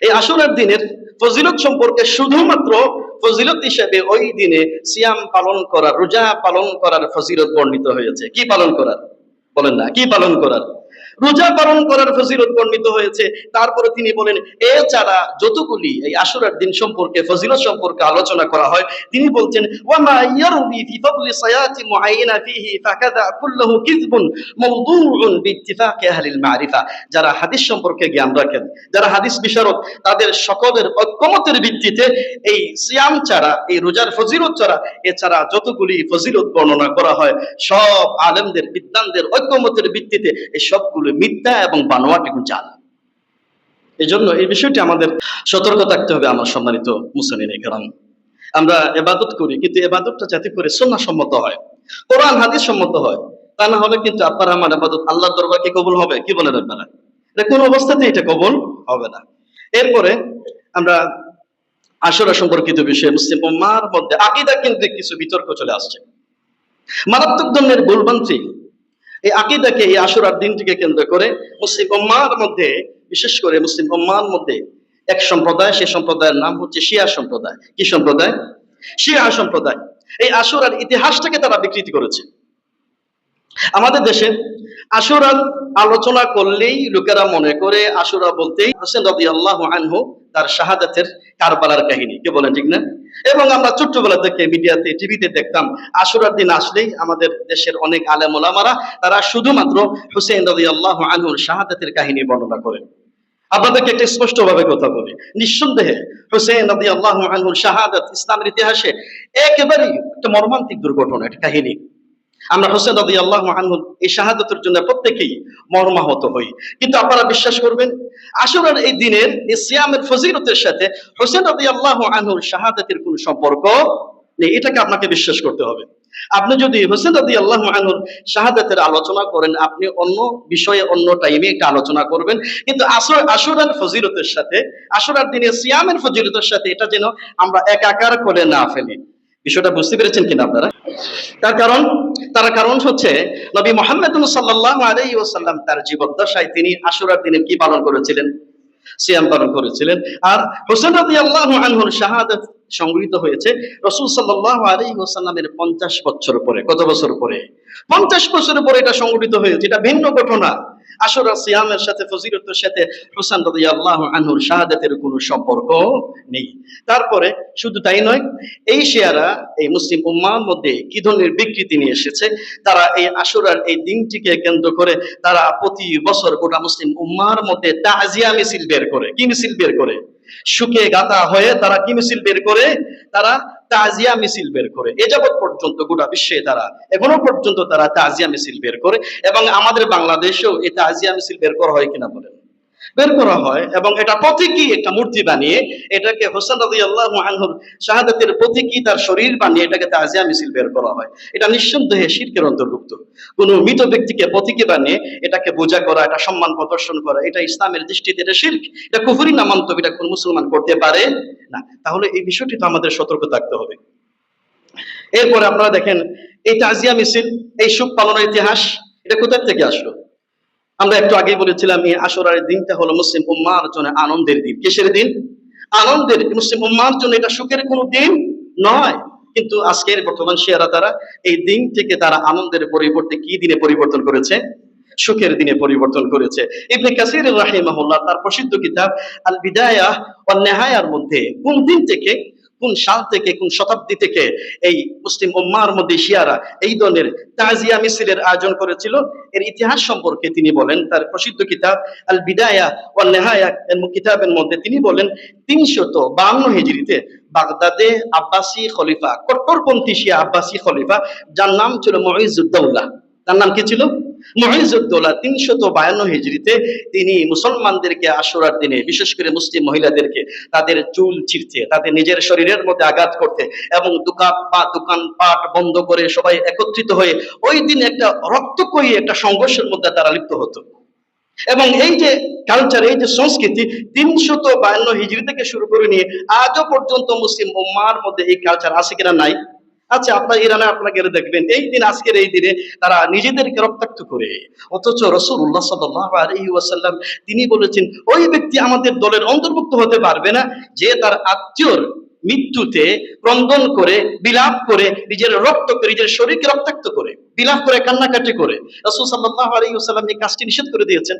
[SPEAKER 1] এই আশুরার দিনের ফজিলত সম্পর্কে শুধুমাত্র ফজিলত হিসেবে ওই দিনে সিয়াম পালন করা, রোজা পালন করার ফজিলত বর্ণিত হয়েছে। কি পালন করার? বলেন না, কি পালন করার? রোজা পালন করার ফজিলত বর্ণিত হয়েছে। তারপরে তিনি বলেন এছাড়া যতগুলি এই আশুরার দিন সম্পর্কে, ফজিলত সম্পর্কে আলোচনা করা হয়, তিনি বলছেন ওয়ামা ইয়ারবি ফি ফাদলি সায়াতি মুআয়্যানা ফিহি ফাকাদা কুল্লুহু কিযবুন মাওদুউন বিইত্তিফাকি আহলিল মারিফা। যারা হাদিস সম্পর্কে জ্ঞান রাখেন, যারা হাদিস বিশারদ, তাদের সকলের ঐকমত্যের ভিত্তিতে এই সিয়াম ছাড়া, এই রোজার ফজিলত ছাড়া, এছাড়া যতগুলি ফজিলত বর্ণনা করা হয়, সব আলেমদের, বিদ্বানদের ঐকমত্যের ভিত্তিতে এই সবগুলো মিথ্যা এবং বানোয়াট এবং জাল। এই জন্য এই বিষয়টি আমাদের সতর্ক থাকতে হবে। আমার সম্মানিত মুসলিম কেরাম, আমরা ইবাদত করি, কিন্তু ইবাদতটা যাতে করে সুন্নাহ সম্মত হয়, কোরআন হাদিস সম্মত হয়, তা না হলে কিন্তু আপনার আমার ইবাদত আল্লাহর দরবারে কবুল হবে? কি বলেন আপনারা? এটা কোন অবস্থাতেই এটা কবুল হবে না। এরপরে আমরা আশুরা সম্পর্কিত বিষয়ে মুসলিম উম্মাহর মধ্যে আকীদা কেন্দ্রিক কিছু বিতর্ক চলে আসছে। মারাত্মক ধরনের ভুলভ্রান্তি, এই আকীদাকে, এই আশুরার দিনটিকে কেন্দ্র করে মুসলিম উম্মাহর মধ্যে, বিশেষ করে মুসলিম উম্মাহর মধ্যে এক সম্প্রদায়, সেই সম্প্রদায়ের নাম হচ্ছে শিয়া সম্প্রদায়। কি সম্প্রদায়? শিয়া সম্প্রদায়। এই আশুরার ইতিহাসটাকে তারা বিকৃতি করেছে। আমাদের দেশে আশুরার আলোচনা করলেই লোকেরা মনে করে আশুরা বলতেই হোসেন রাদিয়াল্লাহু আনহু তার শাহাদাতের কারবালার কাহিনী। কে বলেন, ঠিক না? এবং আমরা ছোট্টবেলা থেকে মিডিয়াতে, টিভিতে দেখতাম আশুরার দিন আসলেই আমাদের দেশের অনেক আলেম ওলামারা তারা শুধুমাত্র হোসেন রাদিয়াল্লাহু আনহুর শাহাদাতের কাহিনী বর্ণনা করেন। আপনাদেরকে একটা স্পষ্ট ভাবে কথা বলি, নিঃসন্দেহে হোসেন রাদিয়াল্লাহু আনহুর শাহাদাত ইসলামের ইতিহাসে একেবারেই একটা মর্মান্তিক দুর্ঘটনা, একটা কাহিনী। আমরা হোসেন রাদিয়াল্লাহু আনহু এই শাহাদাতের জন্য প্রত্যেকেই মর্মাহত হই। কিন্তু আপনারা বিশ্বাস করবেন, আশুরার এই দিনের এই সিয়ামের ফজিলতের সাথে হোসেন রাদিয়াল্লাহু আনহুর শাহাদাতের কোনো সম্পর্ক নেই। এটাকে আপনাকে বিশ্বাস করতে হবে। আপনি যদি হোসেন রাদিয়াল্লাহু আনহুর শাহাদাতের আলোচনা করেন, আপনি অন্য বিষয়ে, অন্য টাইমে একটা আলোচনা করবেন, কিন্তু আশুরার ফজিলতের সাথে, আশুরার দিনের সিয়ামের ফজিলতের সাথে এটা যেন আমরা একাকার করে না ফেলি। বিষয়টা বুঝতে পেরেছেন কিনা আপনারা? তার কারণ হচ্ছে নবী মুহাম্মদ সাল্লাল্লাহু আলাইহি ওয়াসাল্লাম তার জীবদ্দশায় তিনি আশুরার দিনে কি পালন করেছিলেন? সিয়াম পালন করেছিলেন। আর হোসেন রাদিয়াল্লাহু আনহুর শাহাদাত সংগৃহীত হয়েছে রাসূল সাল্লাল্লাহু আলাইহি ওয়াসাল্লামের 50 বছর পরে। কত বছর পরে? 50 বছর পরে এটা সংগঠিত হয়েছে। এটা ভিন্ন ঘটনা। আশুরা সিয়ামের সাথে ফজিলতের সাথে হুসাইন রাদিয়াল্লাহু আনহুর শাহাদাতের কোনো সম্পর্ক নেই। তারপরে শুধু তাই নয়, এই শিয়ারা এই মুসলিম উম্মাহর মধ্যে কি ধরনের বিকৃতি নিয়ে এসেছে, তারা এই আশুরার এই দিনটিকে কেন্দ্র করে তারা প্রতি বছর গোটা মুসলিম উম্মাহর মধ্যে তাজিয়া মিছিল বের করে। কি মিছিল বের করে? সুখে গাতা হয়ে তারা কি মিছিল বের করে? তারা তাজিয়া মিছিল বের করে। এ যাবৎ পর্যন্ত গোটা বিশ্বে তারা এখনো পর্যন্ত তারা তাজিয়া মিছিল বের করে, এবং আমাদের বাংলাদেশেও এই তাজিয়া মিছিল বের করা হয় কিনা বলেন? বের করা হয়, এবং এটা প্রতীকী একটা মূর্তি বানিয়ে এটাকে হোসেন রাদিয়াল্লাহু আনহুর শাহাদাতের প্রতীকী তার শরীর বানিয়ে এটাকে তাজিয়া মিছিল বের করা হয়। এটা নিঃসন্দেহে শিরকের অন্তর্ভুক্ত। কোন মৃত ব্যক্তিকে প্রতীকী বানিয়ে এটাকে পূজা করা, এটা সম্মান প্রদর্শন করা, এটা ইসলামের দৃষ্টিতে এটা শিরক, এটা কুফরি নামান্তব, এটা কোন মুসলমান করতে পারে না। তাহলে এই বিষয়টি তো আমাদের সতর্ক থাকতে হবে। এরপরে আপনারা দেখেন এই তাজিয়া মিছিল, এই শোক পালনের ইতিহাস এটা কোথা থেকে আসলো? আমরা একটু আগেই বলেছিলাম এই আশুরার দিনটা হলো মুসলিম উম্মাহর জন্য আনন্দের দিন। কিসের দিন? আনন্দের। মুসলিম উম্মাহর জন্য এটা সুখের কোনো দিন নয়। কিন্তু আজকের বর্তমান শিয়ারা তারা এই দিনটিকে তারা আনন্দের পরিবর্তে কি দিনে পরিবর্তন করেছে? সুখের দিনে পরিবর্তন করেছে। ইবনে কাসির রাহিমাহুল্লাহ তার প্রসিদ্ধ কিতাব আল বিদায়াহ ওয়ান নিহায়ার মধ্যে কোন দিন থেকে, কোন সাল থেকে, কোন শতাব্দী থেকে এই মুসলিম উম্মাহর মধ্যে শিয়ারা এই ধরনের তাজিয়া মিছিলের আয়োজন করেছিল এর ইতিহাস সম্পর্কে তিনি বলেন তার প্রসিদ্ধ কিতাব আল বিদায়া ওয়ান নিহায়া এর কিতাবের মধ্যে তিনি বলেন 352 হিজরিতে বাগদাদে আব্বাসি খলিফা, কট্টরপন্থী শিয়া আব্বাসি খলিফা, যার নাম ছিল মুইজউদ্দৌলা। তার নাম কি ছিল? মুইজউদ্দৌলা। 352 হিজরিতে তিনি মুসলমানদেরকে আশুরার দিনে, বিশেষ করে মুসলিম মহিলাদেরকে তাদের চুল ছিঁড়তে, তাদের নিজের শরীরের মধ্যে আঘাত করতে এবং দোকানপাট বন্ধ করে সবাই একত্রিত হয়ে ওই দিন একটা রক্তক্ষয়ী একটা সংঘর্ষের মধ্যে তারা লিপ্ত হতো। এবং এই যে কালচার, এই যে সংস্কৃতি 352 হিজরি থেকে শুরু করে নিয়ে আজও পর্যন্ত মুসলিম উম্মাহর মধ্যে এই কালচার আছে কিনা? নাই। আচ্ছা, আপনার ইরানে আপনারা গেলে দেখবেন এই দিন, আজকের এই দিনে তারা নিজেদেরকে রক্তাক্ত করে, অথচ রাসূলুল্লাহ সাল্লাল্লাহু আলাইহি ওয়াসাল্লাম তিনি বলেছেন ওই ব্যক্তি আমাদের দলের অন্তর্ভুক্ত হতে পারবে না যে তার আত্মীয়র মৃত্যুতে ক্রন্দন করে, বিলাপ করে, নিজের রক্ত করে, নিজের শরীরকে রক্তাক্ত করে, বিলাপ করে, কান্নাকাটি করে। রাসূল সাল্লাল্লাহু আলাইহি ওয়াসাল্লাম এই কাজটি নিষেধ করে দিয়েছেন,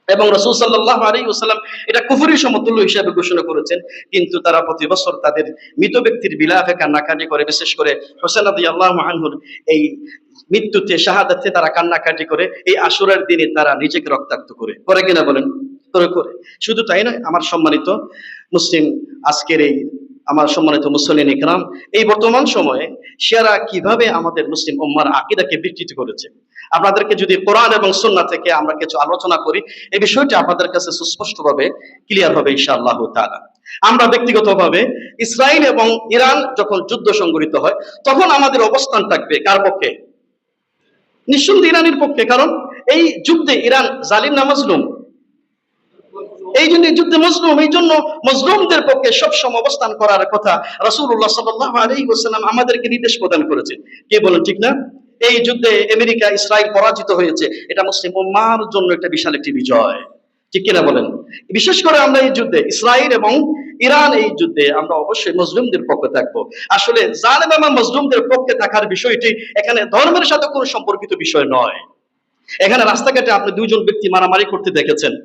[SPEAKER 1] এবং রাসূল সাল্লাল্লাহু আলাইহি ওয়াসাল্লাম এটা কুফরি সমতুল্য হিসেবে ঘোষণা করেছেন। কিন্তু তারা প্রতি বছর তাদের মৃত ব্যক্তির বিলাপে কান্নাকাটি করে, বিশেষ করে হোসেন রাদিয়াল্লাহু আনহুর এই মৃত্যুতে, শাহাদাতে তারা কান্নাকাটি করে। এই আশুরার দিনে তারা নিজেকে রক্তাক্ত করে, করে কিনা বলেন? করে। শুধু তাই নয়, আমার সম্মানিত মুসলিম, আজকের এই আমার সম্মানিত মুসলিম ইকরাম, এই বর্তমান সময়ে শিয়ারা কিভাবে আমাদের মুসলিম উম্মার আকীদাকে বিকৃত করেছে, আপনাদেরকে যদি কোরআন এবং সুন্নাহ থেকে আমরা কিছু আলোচনা করি, এই বিষয়টি আপনাদের কাছে সুস্পষ্টভাবে ক্লিয়ার হবে ইনশাআল্লাহ তাআলা। আমরা ব্যক্তিগতভাবে ইসরায়েল এবং ইরান যখন যুদ্ধ সংঘটিত হয় তখন আমাদের অবস্থান থাকবে কার পক্ষে? নিঃসন্দেহে ইরানের পক্ষে। কারণ এই যুদ্ধে ইরান জালিম না মাজলুম? এই জন্য যুদ্ধে মজলুম, এই জন্য মজলুমদের পক্ষে সবসময় অবস্থান করার কথা রাসূলুল্লাহ সাল্লাল্লাহু আলাইহি ওয়াসাল্লাম আমাদেরকে নির্দেশ প্রদান করেছে। কে বলেন, ঠিক না? এই যুদ্ধে আমেরিকা, ইসরায়েল পরাজিত হয়েছে, এটা মুসলিম উম্মাহর জন্য একটা বিশাল একটি বিজয়, ঠিক কিনা বলেন? বিশেষ করে আমরা এই যুদ্ধে, ইসরায়েল এবং ইরান এই যুদ্ধে আমরা অবশ্যই মজলুমদের পক্ষে থাকবো। আসলে জালেম এবং মজলুমদের পক্ষে থাকার বিষয়টি এখানে ধর্মের সাথে কোনো সম্পর্কিত বিষয় নয়। এখানে রাস্তাঘাটে আপনি দুইজন ব্যক্তি মারামারি করতে দেখেছেন,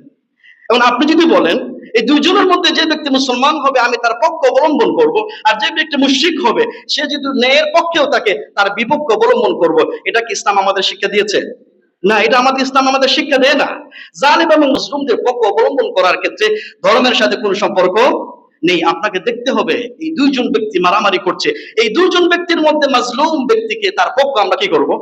[SPEAKER 1] এবং আপনি যদি বলেন এই দুইজনের মধ্যে যে ব্যক্তি মুসলমান হবে আমি তার পক্ষ অবলম্বন করব, আর যে ব্যক্তি মুশরিক হবে সে যদি ন্যায়ের পক্ষেও থাকে তার বিপক্ষ অবলম্বন করব, এটা কি ইসলাম আমাদের শিক্ষা দিয়েছে? না, এটা আমাদের ইসলাম আমাদের শিক্ষা দেয় না। জালিম এবং মুসলিমদের পক্ষ অবলম্বন করার ক্ষেত্রে ধর্মের সাথে কোনো সম্পর্ক নেই। আপনাকে দেখতে হবে এই দুইজন ব্যক্তি মারামারি করছে, এই দুইজন ব্যক্তির মধ্যে মাজলুম ব্যক্তিকে তার পক্ষ আমরা কি করব?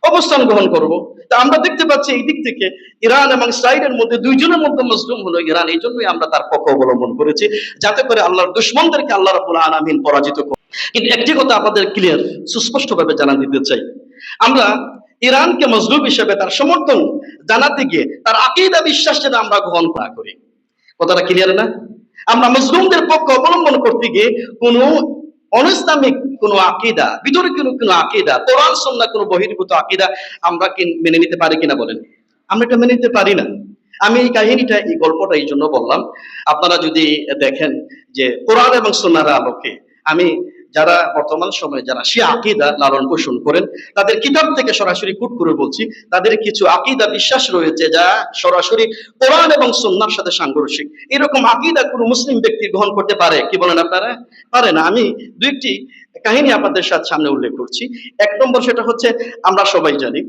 [SPEAKER 1] অবস্থান গ্রহণ করব। তা আমরা দেখতে পাচ্ছি এই দিক থেকে ইরান এবং ইসরায়েলের মধ্যে দুইজনের মধ্যে মজলুম হলো ইরান, এই জন্যই আমরা তার পক্ষ অবলম্বন করেছি, যাতে করে আল্লাহর দুশমনদেরকে আল্লাহ রাব্বুল আলামিন পরাজিত করে। কিন্তু একটি কথা আপনাদের ক্লিয়ার, সুস্পষ্টভাবে জানান দিতে চাই, আমরা ইরানকে মজলুম হিসেবে তার সমর্থন জানাতে গিয়ে তার আকীদা বিশ্বাস যেন আমরা গ্রহণ না করি। কথাটা ক্লিয়ার না? আমরা মজলুমদের পক্ষ অবলম্বন করতে গিয়ে কোনো অনইসলামিক কোন আকীদা, বিতর্কিত কোন আকীদা, কোরআন সুন্নাহ কোন বহির্ভূত আকীদা আমরা কি মেনে নিতে পারি কিনা বলেন? আমরা এটা মেনে নিতে পারি না। আমি এই কাহিনীটা, এই গল্পটা এই জন্য বললাম, আপনারা যদি দেখেন যে কোরআন এবং সুন্নাহর আলোকে আমি যারা বর্তমান সময়ে যারা শিয়া আকীদা লালন পোষণ করেন, তাদের কিতাব থেকে সরাসরি কোট করে বলছি, তাদের কিছু আকীদা বিশ্বাস রয়েছে যা সরাসরি কোরআন এবং সুন্নাহর সাথে সাংঘর্ষিক। এরকম আকীদা কোনো মুসলিম ব্যক্তি গ্রহণ করতে পারে? কি বলেন আপনারা? পারে না। আমি দুইটি কাহিনী আপনাদের সামনে উল্লেখ করছি। এক নম্বর, সেটা হচ্ছে আমরা সবাই জানি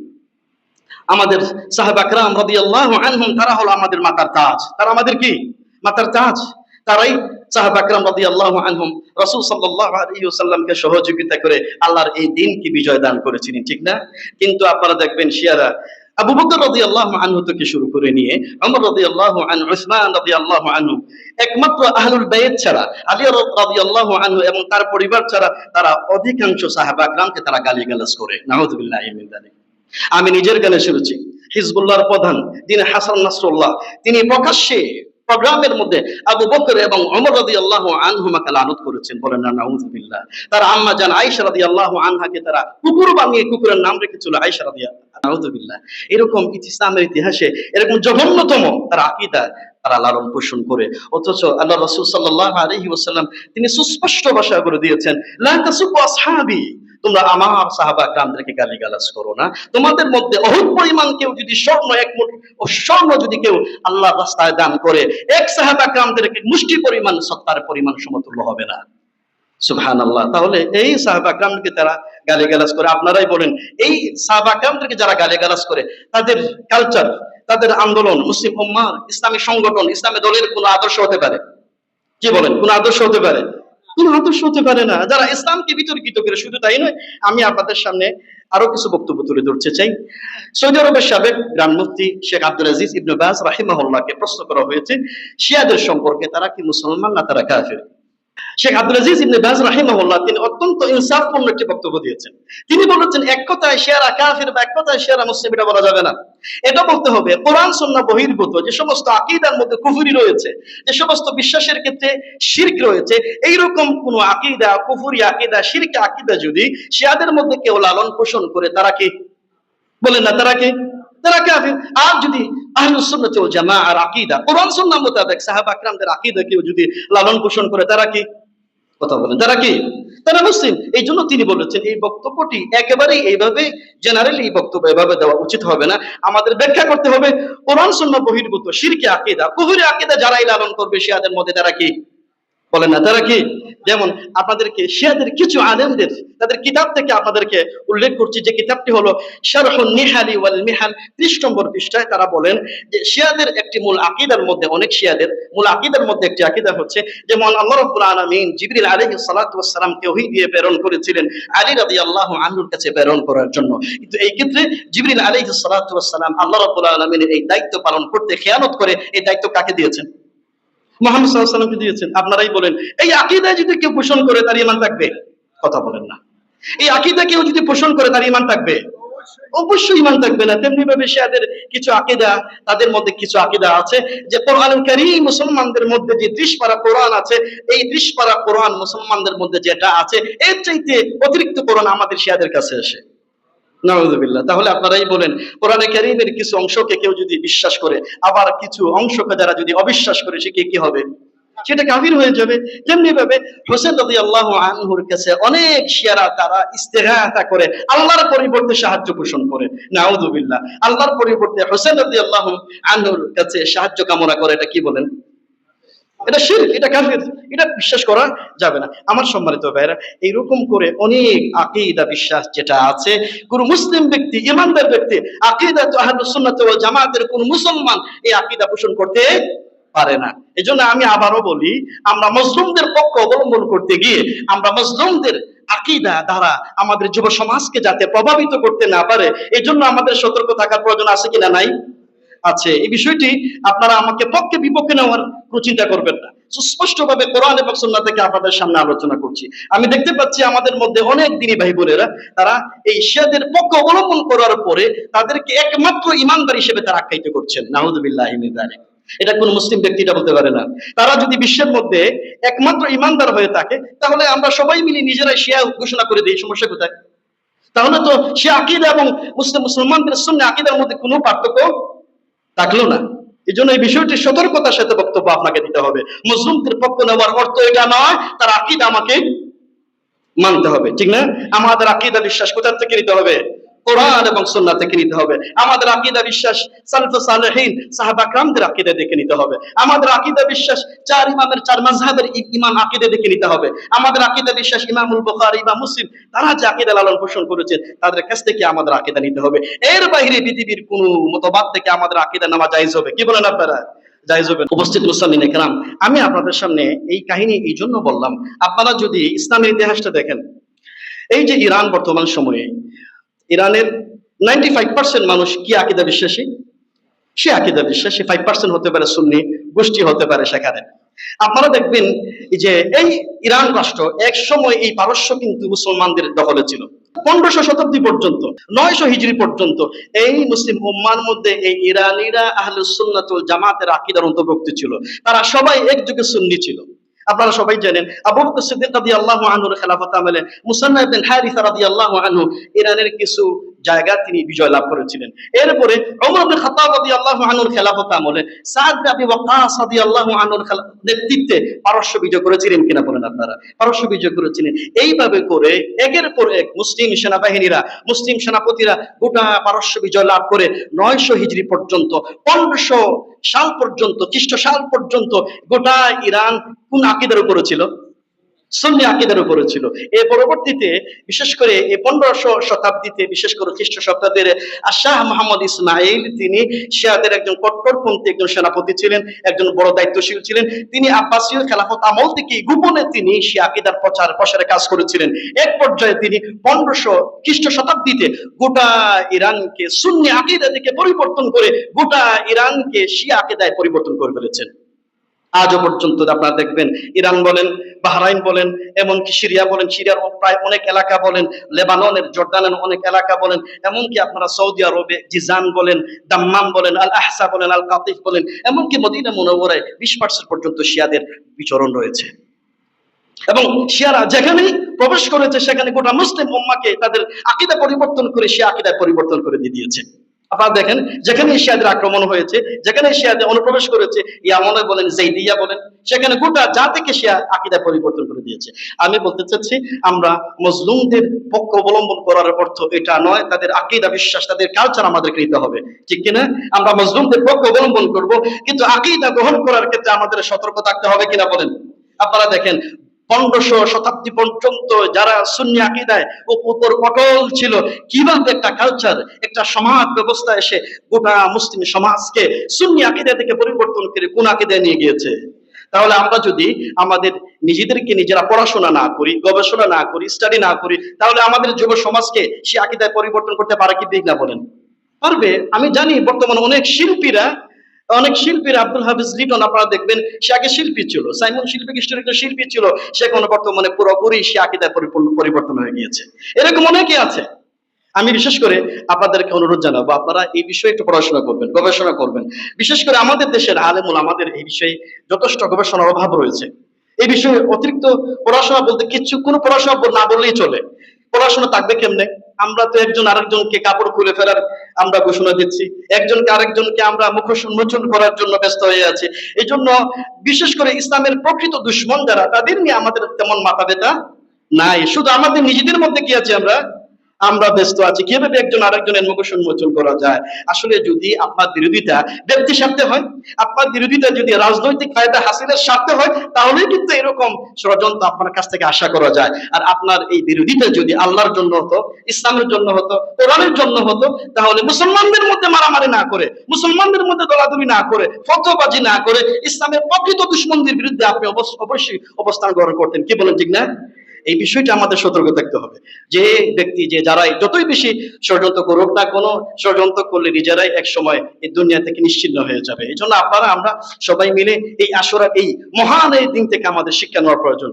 [SPEAKER 1] আমাদের সাহাবা کرام রাদিয়াল্লাহু আনহুম তারা হলো আমাদের মাথার তাজ। তারা আমাদের কি? মাথার তাজ। তারাই সাহাবা کرام রাদিয়াল্লাহু আনহুম রাসূল সাল্লাল্লাহু আলাইহি ওয়াসাল্লামকে সহযোগিতা করে আল্লাহর এই দ্বীনকে বিজয় দান করেছিলেন, ঠিক না? কিন্তু আপনারা দেখবেন শিয়ারা আবু বকর রাদিয়াল্লাহু আনহু থেকে শুরু করে নিয়ে ওমর রাদিয়াল্লাহু আনহু, উসমান রাদিয়াল্লাহু আনহু, একমাত্র আহলুল বাইত ছাড়া আলী রাদিয়াল্লাহু আনহু এবং তার পরিবার ছাড়া তারা অধিকাংশ সাহাবা کرامকে তারা গালিগালাজ করে। নাউযুবিল্লাহি মিন যালিক। আমি নিজের গানে শুনেছি হিজবুল্লাহর প্রধান যিনি হাসান নাসরুল্লাহ, তিনি প্রকাশ্যে প্রোগ্রামের মধ্যে আবু বকর এবং ওমর রাদিয়াল্লাহু আনহুমাকে লানত করেছেন। বলেন না নাউযুবিল্লাহ। তার আম্মা জান আয়েশা রাদিয়াল্লাহু আনহাকে তারা কুকুর বানিয়ে কুকুরের নাম রেখেছিল আয়েশা রাদিয়াল্লাহু আনহা। নাউযুবিল্লাহ। এরকম ইসলামের ইতিহাসে এরকম জঘন্যতম তার আকীদা তারা লালন পোষণ করে, অথচ আল্লাহ রাসূল সাল্লাল্লাহু আলাইহি ওয়াসাল্লাম তিনি সুস্পষ্ট ভাষায় বলে দিয়েছেন, লা তাসুব্বু আসহাবি, তোমরা আমার সাহাবা کرامদেরকে গালিগালাজ করো না। তোমাদের মধ্যে অহুদ পরিমাণ কেউ যদি স্বর্ণ, এক মুঠ স্বর্ণ যদি কেউ আল্লাহর রাস্তায় দান করে, এক সাহাবা کرامদেরকে মুষ্টি পরিমাণ সত্তার পরিমাণ সমতুল্য হবে না। সুবহানাল্লাহ। তাহলে এই সাহাবা کرامকে তারা গালিগালাজ করে। আপনারাই বলেন, এই সাহাবা کرامদেরকে যারা গালিগালাজ করে, তাদের কালচার, তাদের আন্দোলন, মুসলিম উম্মাহর ইসলামী সংগঠন, ইসলামী দলের কোন আদর্শ হতে পারে? কি বলেন? কোন আদর্শ হতে পারে? কোন আদর্শ হতে পারে না। যারা ইসলামকে বিতর্কিত করে, শুধু তাই নয়, আমি আপনাদের সামনে আরো কিছু বক্তব্য তুলে ধরতে চাই। সৌদি আরবের সাবেক গ্রান্ড মুফতি শেখ আব্দুল আজিজ ইবনে বাজ রাহিমাহুল্লাহকে প্রশ্ন করা হয়েছে শিয়াদের সম্পর্কে, তারা কি মুসলমান না তারা কাফের? শেখ আব্দুল আজিজ ইবনে বাজ রাহিমাহুল্লাহ তিনি অত্যন্ত ইনসাফপূর্ণ একটি বক্তব্য দিয়েছেন। তিনি বলেছেন, এক কথায় শিয়ারা কাফের বা এক কথায় শিয়ারা মুসলিম এটা বলা যাবে না। এটা বলতে হবে কোরআন সুন্নাহ বহির্ভূত যে সমস্ত আকীদার মধ্যে কুফরি রয়েছে, যে সমস্ত বিশ্বাসের ক্ষেত্রে শিরক রয়েছে, এইরকম কোন আকীদা, কুফরি আকীদা, শিরকি আকীদা যদি শিয়াদের মধ্যে কেউ লালন পোষণ করে, তারা কি? বলেন না, তারা কি? তারা কাফের। আর যদি আহলুস সুন্নাহ ওয়াল জামাআর আকীদা কোরআন সুন্নাহ মোতাবেক সাহাবা کرامদের আকীদা কেউ যদি লালন পোষণ করে, তারা কি? কথা বলেন, তারা কি? তারা মুসলিম। এই জন্য তিনি বলেছেন এই বক্তব্যটি একেবারেই এইভাবে জেনারেলি এই বক্তব্য এভাবে দেওয়া উচিত হবে না। আমাদের ব্যাখ্যা করতে হবে কোরআন সুন্নাহ বহির্ভূত শিরকি আকীদা, কুফরি আকীদা যারাই লালন করবে শিয়াদের মধ্যে, তারা কি? বলেন না, তারা কি? যেমন আপনাদেরকে শিয়াদের কিছু আলেমদের তাদের কিতাব থেকে আপনাদেরকে উল্লেখ করছি, যে কিতাবটি হলো শারহুন নিহালি ওয়াল মিহাল, 30 নম্বর পৃষ্ঠায় তারা বলেন যে শিয়াদের একটি মূল আকীদার মধ্যে, অনেক শিয়াদের মূল আকীদার মধ্যে একটি আকীদা হচ্ছে যেমন আল্লাহ রাব্বুল আলামিন জিবরিল আলাইহিস সালাতু ওয়াস সালামকে ওহী দিয়ে প্রেরণ করেছিলেন আলী রাদিয়াল্লাহু আনহুর কাছে প্রেরণ করার জন্য। কিন্তু এই ক্ষেত্রে জিবরিল আলাইহিস সালাতু ওয়াস সালাম আল্লাহ রাব্বুল আলামিনের এই দায়িত্ব পালন করতে খেয়ানত করে, এই দায়িত্ব কাকে দিয়েছেন? মুহাম্মদ সাল্লাল্লাহু আলাইহি ওয়াসাল্লামকে দিয়েছেন। আপনারাই বলেন, এই আকীদা যদি কেউ পোষণ করে তার ঈমান থাকবে? কথা বলেন না। এই আকীদা কেউ যদি পোষণ করে তার ঈমান থাকবে? অবশ্যই ঈমান থাকবে না। তেমনি ভাবে শিয়াদের কিছু আকীদা, তাদের মধ্যে কিছু আকীদা আছে যে কোরআনুল কারীম মুসলমানদের মধ্যে যে 30 পারা কোরআন আছে, এই 30 পারা কোরআন মুসলমানদের মধ্যে যেটা আছে এর চাইতে অতিরিক্ত কোরআন আমাদের শিয়াদের কাছে আসে। নাউযুবিল্লাহ। তাহলে আপনারাই বলেন, কোরআনে কারীমের কিছু অংশকে কেউ যদি বিশ্বাস করে, আবার কিছু অংশকে যারা যদি অবিশ্বাস করে, সে কি হবে? সেটা কাফির হয়ে যাবে। তেমনি ভাবে হোসেন রাদিয়াল্লাহু আনহুর কাছে অনেক শিয়ারা তারা ইস্তিগাসা করে, আল্লাহর পরিবর্তে সাহায্য পোষণ করে। নাউযুবিল্লাহ। আল্লাহর পরিবর্তে হোসেন রাদিয়াল্লাহু আনহুর কাছে সাহায্য কামনা করে, এটা কি বলেন? এটা শিরক, এটা কাফির, এটা বিশ্বাস করা যাবে না। আমার সম্মানিত ভাইরা, এইরকম করে অনেক আকীদা বিশ্বাস যেটা আছে, কোন মুসলিম ব্যক্তি, ঈমানদার ব্যক্তি, আকীদাত আহলুস সুন্নাহ ওয়াল জামাতের কোন মুসলমান এই আকীদা পোষণ করতে পারে না। এজন্য আমি আবারও বলি, আমরা মজলুমদের পক্ষ অবলম্বন করতে গিয়ে আমরা মজলুমদের আকীদা দ্বারা আমাদের যুব সমাজকে যাতে প্রভাবিত করতে না পারে, এজন্য আমাদের সতর্ক থাকার প্রয়োজন আছে কিনা? নাই? আছে। এই বিষয়টি আপনারা আমাকে পক্ষে বিপক্ষে নেওয়ার কোনো চিন্তা করবেন না। সুস্পষ্টভাবে কোরআন এবং সুন্নাহ থেকে আপনাদের সামনে আলোচনা করছি। আমি দেখতে পাচ্ছি আমাদের মধ্যে অনেক দিনী ভাই বোনেরা তারা এই শিয়াদের পক্ষ অবলম্বন করার পরে তাদেরকে একমাত্র ঈমানদার হিসেবে তারা আখ্যায়িত করছেন। নাউযুবিল্লাহি মিন যালিক। এটা কোন মুসলিম ব্যক্তি এটা বলতে পারে না। তারা যদি বিশ্বের মধ্যে একমাত্র ঈমানদার হয়ে থাকে, তাহলে আমরা সবাই মিলে নিজেরাই শিয়া ঘোষণা করে দিই, সমস্যা কোথায়? তাহলে তো শিয়া আকীদা এবং মুসলমানদের সুন্নাহ আকীদার মধ্যে কোনো পার্থক্য থাকলো না। এই জন্য এই বিষয়টি সতর্কতার সাথে বক্তব্য আপনাকে দিতে হবে। মুসলিমদের পক্ষ নেওয়ার অর্থ এটা নয় তার আকীদা আমাকে মানতে হবে, ঠিক না? আমাদের আকীদা বিশ্বাস কোথা থেকে নিতে হবে? কোরআন এবং সুন্নাহ থেকে নিতে হবে। আমাদের আকীদা বিশ্বাস সালফুস সালেহিন সাহাবা کرامদের আকীদা দেখে নিতে হবে। আমাদের আকীদা বিশ্বাস চার ইমামের চার মাযহাবের ইমাম আকীদা দেখে নিতে হবে। আমাদের আকীদা বিশ্বাস ইমামুল বুখারী, ইমাম মুসলিম তারা যে আকীদা লালন পোষণ করেছেন তাদের কাছ থেকে আমাদের আকীদা নিতে হবে। এর বাইরে পৃথিবীর কোন মতবাদ থেকে আমাদের আকীদা নেওয়া জায়েজ হবে? কি বলেন আপনারা? জায়েজ হবে? উপস্থিত মুসলিমিন کرام, আমি আপনাদের সামনে এই কাহিনী এই জন্য বললাম, আপনারা যদি ইসলামের ইতিহাসটা দেখেন, এই যে ইরান বর্তমান সময়ে, ইরানের 95% মানুষ কি আকীদা বিশ্বাসী? সে আকীদা বিশ্বাসী। 5% হতে পারে সুন্নি গোষ্ঠী হতে পারে সেখানে। আপনারা দেখবেন যে এই ইরান রাষ্ট্র এক সময় এই পারস্য কিন্তু মুসলমানদের দখলে ছিল। 1500 শতাব্দী পর্যন্ত, 900 হিজরি পর্যন্ত এই মুসলিম উম্মার মধ্যে এই ইরানিরা আহলুস সুন্নাত ওয়াল জামাতের আকীদার অন্তর্ভুক্ত ছিল। তারা সবাই একযোগে সুন্নি ছিল। আপনারা সবাই জানেন আবু বকর সিদ্দিক রাদিয়াল্লাহু আনহুর খেলাফত আমলে মুসান্নাফ ইবনে হারিসা রাদিয়াল্লাহু আনহু ইরানের কিছু জায়গা তিনি বিজয় লাভ করেছিলেন। এরপরে ওমর ইবনে খাত্তাব রাদিয়াল্লাহু আনহুর খেলাফত আমলে সাদ বিন আবি ওয়াক্কাস রাদিয়াল্লাহু আনহুর নেতৃত্বে পারস্য বিজয় করেছিলেন কিনা বলেন আপনারা? পারস্য বিজয় করেছিলেন। এইভাবে করে একের পর এক মুসলিম সেনাবাহিনীরা, মুসলিম সেনাপতিরা গোটা পারস্য বিজয় লাভ করে 900 হিজরি পর্যন্ত, 1500 সাল পর্যন্ত, খ্রিস্ট সাল পর্যন্ত গোটা ইরান কোন আকীদার উপরে ছিল? সুন্নি আকীদার উপরে ছিল। এর পরবর্তীতে বিশেষ করে এই 1500 শতাব্দীতে, বিশেষ করে খ্রিস্ট শতাব্দীর শাহ মোহাম্মদ ইসমাইল, তিনি শিয়াদের একজন কট্টরপন্থী একজন সেনাপতি ছিলেন, একজন বড় দায়িত্বশীল ছিলেন। তিনি আব্বাসীয় খেলাফত আমল থেকে গোপনে তিনি শিয়া আকীদার প্রচার প্রসারে কাজ করেছিলেন। এক পর্যায়ে তিনি 1500 খ্রিস্ট শতাব্দীতে গোটা ইরানকে সুন্নি আকীদা থেকে পরিবর্তন করে গোটা ইরানকে শিয়া আকীদায় পরিবর্তন করে ফেলেছেন। আজও পর্যন্ত আপনারা দেখবেন ইরান বলেন, বাহরাইন বলেন, এমনকি সিরিয়া বলেন, সিরিয়ার প্রায় অনেক এলাকা বলেন, লেবাননের, জর্দানের অনেক এলাকা বলেন, এমনকি আপনারা সৌদি আরবে জিজান বলেন, দাম্মাম বলেন, আল আহসা বলেন, আল কাতিফ বলেন, এমনকি মদিনা মুনাওয়ারায় 20% পর্যন্ত শিয়াদের বিচরণ রয়েছে। এবং শিয়ারা যেখানেই প্রবেশ করেছে সেখানে গোটা মুসলিম উম্মাহকে তাদের আকীদা পরিবর্তন করে শিয়া আকীদায় পরিবর্তন করে দিয়েছে। আপনারা দেখেন যেখানে শিয়াদের আক্রমণ হয়েছে, যেখানে শিয়াদের অনুপ্রবেশ করেছে, ইয়ামনে বলেন, জাইদিয়া বলেন, সেখানে গোটা জাতিকে শিয়া আকীদা পরিবর্তন করে দিয়েছে। আমি বলতে চাচ্ছি, আমরা মজলুমদের পক্ষ অবলম্বন করার অর্থ এটা নয় তাদের আকীদা বিশ্বাস, তাদের কালচার আমাদেরকে নিতে হবে, ঠিক কিনা? আমরা মজলুমদের পক্ষ অবলম্বন করব, কিন্তু আকীদা গ্রহণ করার ক্ষেত্রে আমাদের সতর্ক থাকতে হবে কিনা বলেন? আপনারা দেখেন 1500 শতাব্দী পর্যন্ত যারা সুন্নি আকীদায় উপর অটল ছিল, কিভাবে একটা কালচার, একটা সমাজ ব্যবস্থা এসে গোটা মুসলিম সমাজকে সুন্নি আকীদা থেকে পরিবর্তন করে কোন আকীদায় নিয়ে গিয়েছে। তাহলে আমরা যদি আমাদের নিজেদেরকে নিজেরা পড়াশোনা না করি, গবেষণা না করি, স্টাডি না করি, তাহলে আমাদের যুব সমাজকে সে আকীদায় পরিবর্তন করতে পারে কি ঠিক না বলেন? পারবে। আমি জানি বর্তমানে অনেক শিল্পীরা, আব্দুল হাফিজ লিটন আপনারা দেখবেন, সে আগে শিল্পী ছিল, সাইমন শিল্পী খ্রিস্টের একজন শিল্পী ছিল, সে এখন বর্তমানে পুরোপুরি সে আকীদায় পরিবর্তন হয়ে গিয়েছে। এরকম অনেকে আছে। আমি বিশেষ করে আপনাদেরকে অনুরোধ জানাবো, আপনারা এই বিষয়ে একটু পড়াশোনা করবেন, গবেষণা করবেন। বিশেষ করে আমাদের দেশের আলেমুল আমাদের এই বিষয়ে যথেষ্ট গবেষণার অভাব রয়েছে। এই বিষয়ে অতিরিক্ত পড়াশোনা বলতে কিছু, কোনো পড়াশোনা না বললেই চলে। পড়াশোনা থাকবে কেমনে? আমরা তো একজন আরেকজনকে কাপড় খুলে ফেলার আমরা ঘোষণা দিচ্ছি, একজনকে আরেকজনকে আমরা মুখ উন্মোচন করার জন্য ব্যস্ত হয়ে আছি। এই জন্য বিশেষ করে ইসলামের প্রকৃত দুশ্মন যারা, তাদের নিয়ে আমাদের তেমন মাথা ব্যথা নাই। শুধু আমাদের নিজেদের মধ্যে কি আছে, আমরা ব্যস্ত আছি কিভাবে একজন আরেকজনের মুখ উন্মোচন করা যায়। আসলে যদি আপনার বিরোধিতা ব্যক্তি স্বার্থে হয়, আপনার বিরোধিতা যদি রাজনৈতিক ফায়দা হাসিলের স্বার্থে হয়, তাহলে কিন্তু এরকম ষড়যন্ত্র আপনার কাছ থেকে আশা করা যায়। আর আপনার এই বিরোধিতা যদি আল্লাহর জন্য হতো, ইসলামের জন্য হতো, কোরআনের জন্য হতো, তাহলে মুসলমানদের মধ্যে মারামারি না করে, মুসলমানদের মধ্যে দলাদলি না করে, ফতোয়াবাজি না করে ইসলামের প্রকৃত দুশমনদের বিরুদ্ধে আপনি অবশ্যই অবস্থান গ্রহণ করতেন। কি বলেন, ঠিক না? এই বিষয়টা আমাদের সতর্ক থাকতে হবে। যে ব্যক্তি, যে যারাই যতই বেশি ষড়যন্ত্র করুক না, কোনো ষড়যন্ত্র করলে নিজেরাই এক সময় এই দুনিয়া থেকে নিশ্চিহ্ন হয়ে যাবে। এই জন্য আমরা সবাই মিলে এই আশুরা, এই মহান এই দিন থেকে আমাদের শিক্ষা নেওয়ার প্রয়োজন।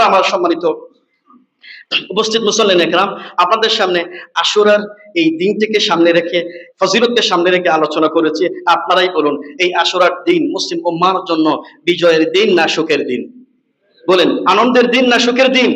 [SPEAKER 1] আমার সম্মানিত উপস্থিত মুসল্লিন একরাম, আপনাদের সামনে আশুরার এই দিনটিকে সামনে রেখে, ফজিলতকে সামনে রেখে আলোচনা করেছি। আপনারাই বলুন, এই আশুরার দিন মুসলিম উম্মাহর জন্য বিজয়ের দিন না সুখের দিন? বলেন, আনন্দের দিন না সুখের দিন?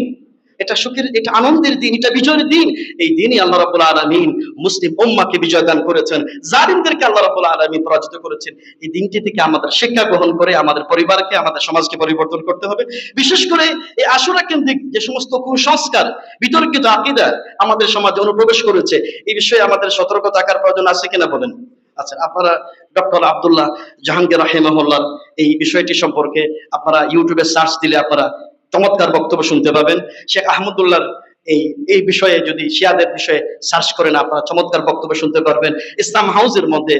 [SPEAKER 1] এটা সুখের, এটা আনন্দের দিন, এটা বিজয়ের দিন। এই দিনই আল্লাহ রাব্বুল আলামিন মুসলিম উম্মাহকে বিজয় দান করেছেন, জালিমদেরকে আল্লাহ রাব্বুল আলামিন পরাজিত করেছেন। এই দিনটি থেকে আমাদের শিক্ষা গ্রহণ করে আমাদের পরিবারকে, আমাদের সমাজকে পরিবর্তন করতে হবে। বিশেষ করে এই আশুরা কেন্দ্রিক যে সমস্ত কুসংস্কার, বিতর্কিত আকীদা আমাদের সমাজে অনুপ্রবেশ করেছে, এই বিষয়ে আমাদের সতর্ক থাকার প্রয়োজন আছে কিনা বলেন? আচ্ছা, আপনারা ডক্টর আব্দুল্লাহ জাহাঙ্গীর রাহিমাহুল্লাহ এই বিষয়টি সম্পর্কে আপনারা ইউটিউবে সার্চ দিলে আপনারা চমৎকার বক্তব্য শুনতে পাবেন। শেখ আহমদুল্লাহর এই এই বিষয়ে যদি শিয়াদের বিষয়ে সার্চ করেন আপনারা চমৎকার বক্তব্য শুনতে পারবেন। ইসলাম হাউসের মধ্যে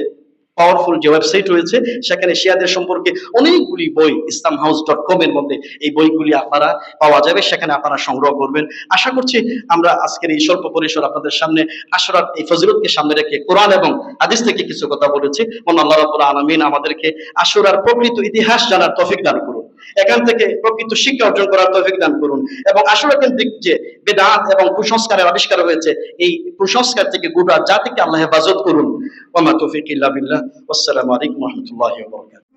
[SPEAKER 1] পাওয়ারফুল যে ওয়েবসাইট রয়েছে সেখানে শিয়াদের সম্পর্কে অনেকগুলি বই islamhouse.com এর মধ্যে এই বইগুলি আপনারা পাওয়া যাবে, সেখানে আপনারা সংগ্রহ করবেন। আশা করছি আমরা আজকের এই স্বল্প পরিসর আপনাদের সামনে আশুরার এই ফজিলতকে সামনে রেখে কোরআন এবং হাদিস থেকে কিছু কথা বলেছি। মহান আল্লাহ রাব্বুল আলামিন আমাদেরকে আশুরার প্রকৃত ইতিহাস জানার তৌফিক দান করুন, এখান থেকে প্রকৃত শিক্ষা অর্জন করার তৌফিক দান করুন, এবং আশুরা কেন্দ্রিক যে বেদাত এবং কুসংস্কারের আবিষ্কার হয়েছে এই কুসংস্কার থেকে গোটা জাতিকে আল্লাহ হেফাজত করুন। ওয়া মা তৌফিক ইল্লা বিল্লাহ। আসসালামু আলাইকুম ওয়া রাহমাতুল্লাহি ওয়া বারাকাতুহু।